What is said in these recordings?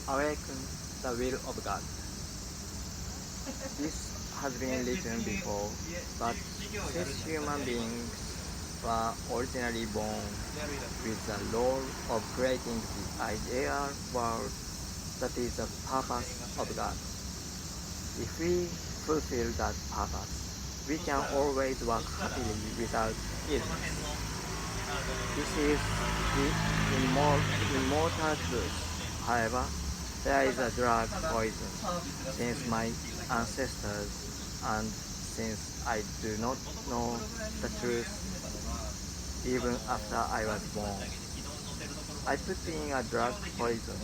awaken the will of God. This has been written before, but since human beings were originally born with the role of creating the ideal world that is the purpose of God, if we fulfill that purpose, we can always work happily without illness. This is the immortal truth. However, there is a drug poison. Since my ancestors and since I do not know the truth even after I was born, I put in a drug poison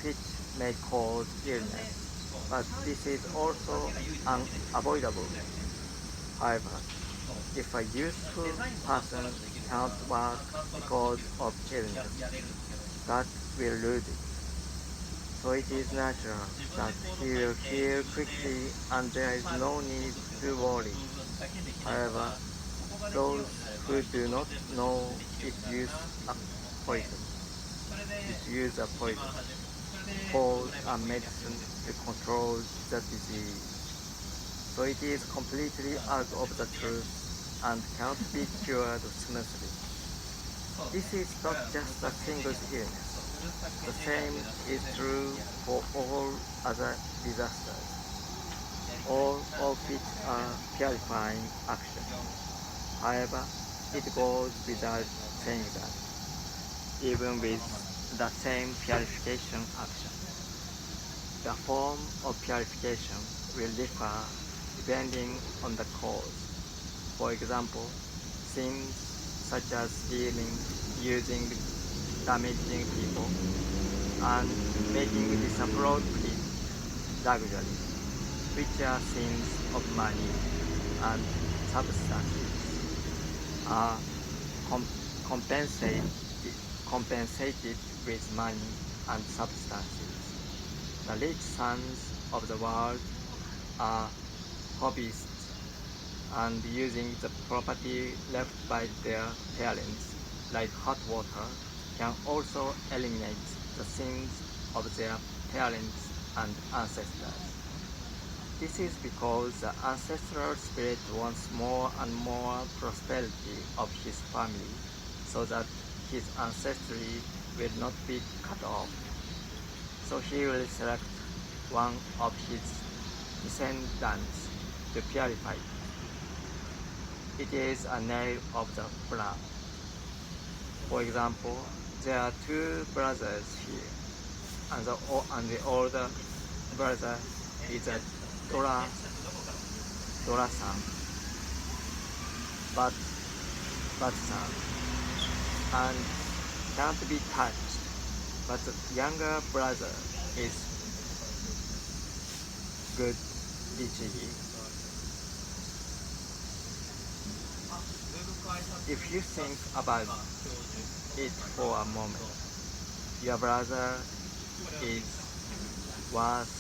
which may cause illness, but this is also unavoidable. However, if a useful person cannot work because of illness, God will lose it. So it is natural that he will heal quickly and there is no need to worry. However, those who do not know a poison, use a poison, cause a medicine to control the disease. So it is completely out of the truth and cannot be cured smoothly. This is not just a single illness. The same is true for all other disasters, all of which are purifying actions. However, it goes without saying that, even with the same purification action, the form of purification will differ depending on the cause. For example, sins such as stealing, using, damaging people, and making disappropriate luxury, which are sins of money and substances, are compensated with money and substances. The rich sons of the world are hobbyists and using the property left by their parents, like hot water, can also eliminate the sins of their parents and ancestors. This is because the ancestral spirit wants more and more prosperity of his family, so that his ancestry will not be cut off. So he will select one of his descendants to purify it. It is a nail of the plan. For example, there are two brothers here, and the older brother is a Dora-san, but son, and can't be touched. But the younger brother is good Ichigi. If you think about it for a moment, your brother is worse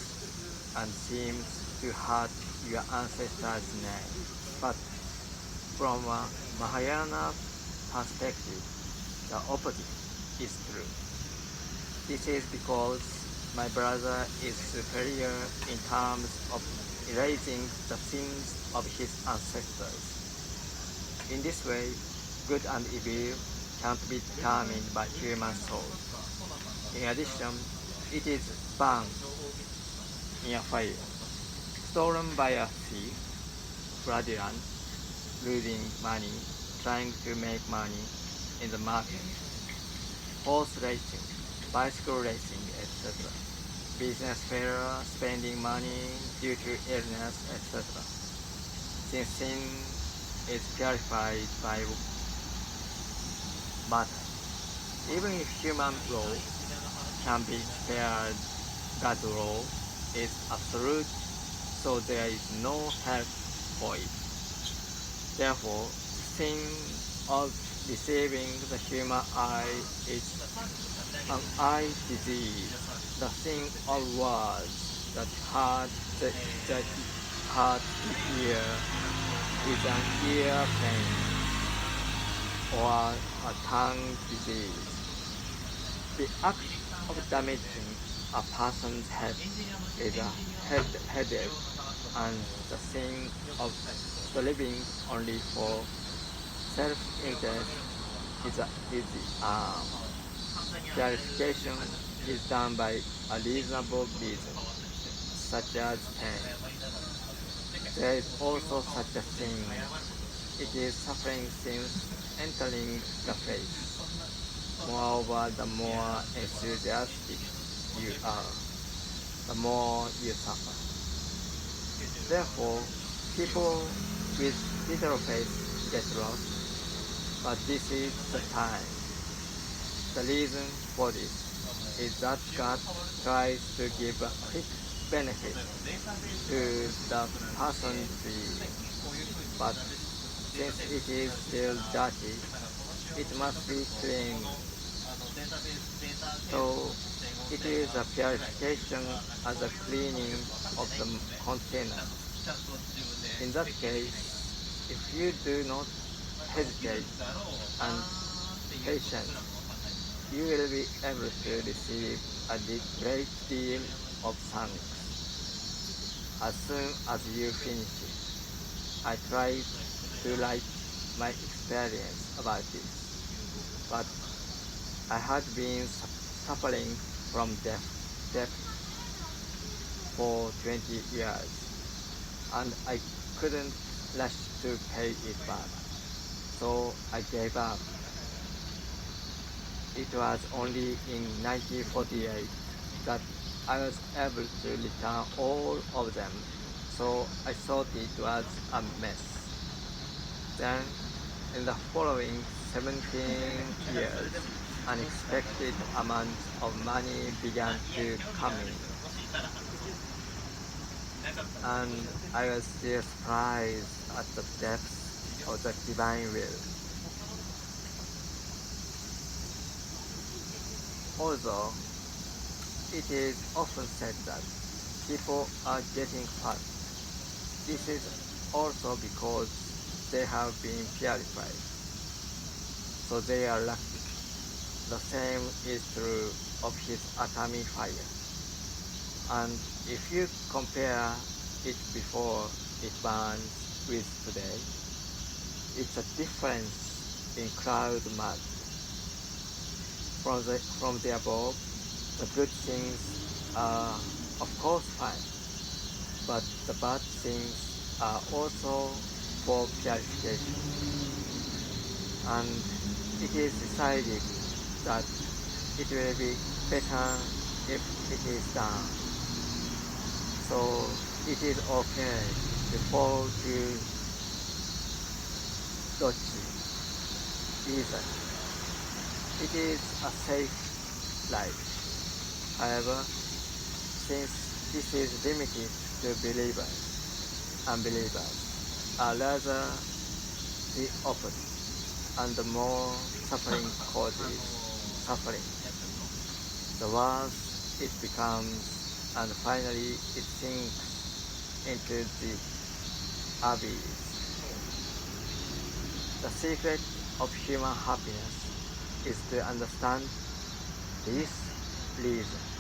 and seems to hurt your ancestors' name. But from a Mahayana perspective, the opposite is true. This is because my brother is superior in terms of erasing the sins of his ancestors. In this way, good and evil can't be determined by human thought. In addition, it is burned in a fire, stolen by a thief, fraudulent, losing money, trying to make money in the market, horse racing, bicycle racing, etc. Business failure, spending money due to illness, etc. Since sin is purified by matter. Even if human law can be spared, God's law is absolute, so there is no help for it. Therefore, sin of deceiving the human eye is an eye disease. The sin of words that hurt the ear is an ear pain or a tongue disease. The act of damaging a person's head is a headache, and the thing of the living only for self-interest is easy. Purification is done by a reasonable reason, such as pain. There is also such a thing. It is suffering since entering the face. Moreover, the more enthusiastic you are, the more you suffer. Therefore, people with little faith get lost, but this is the time. The reason for this is that God tries to give a quick benefit to the person's being, but since it is still dirty, it must be cleaned. So it is a purification as a cleaning of the container. In that case, if you do not hesitate and patient, you will be able to receive a great deal of thanks. As soon as you finish it, I tried to write my experience about this, but I had been suffering from debt for 20 years, and I couldn't rush to pay it back, so I gave up. It was only in 1948 that I was able to return all of them, so I thought it was a mess. Then, in the following 17 years, unexpected amounts of money began to come in, and I was still surprised at the depth of the divine will. Although it is often said that people are getting fat, this is also because they have been purified, so they are lucky. The same is true of his Atami fire. And if you compare it before it burns with today, it's a difference in cloud mud. From the above, the good things are of course fine, but the bad things are also for purification. And it is decided that it will be better if it is done. So it is okay to fall to Dochi easily. It is a safe life. However, since this is limited to believers, unbelievers are rather the opposite, and the more suffering causes suffering, the worse it becomes, and finally it sinks into the abyss. The secret of human happiness is to understand this reason.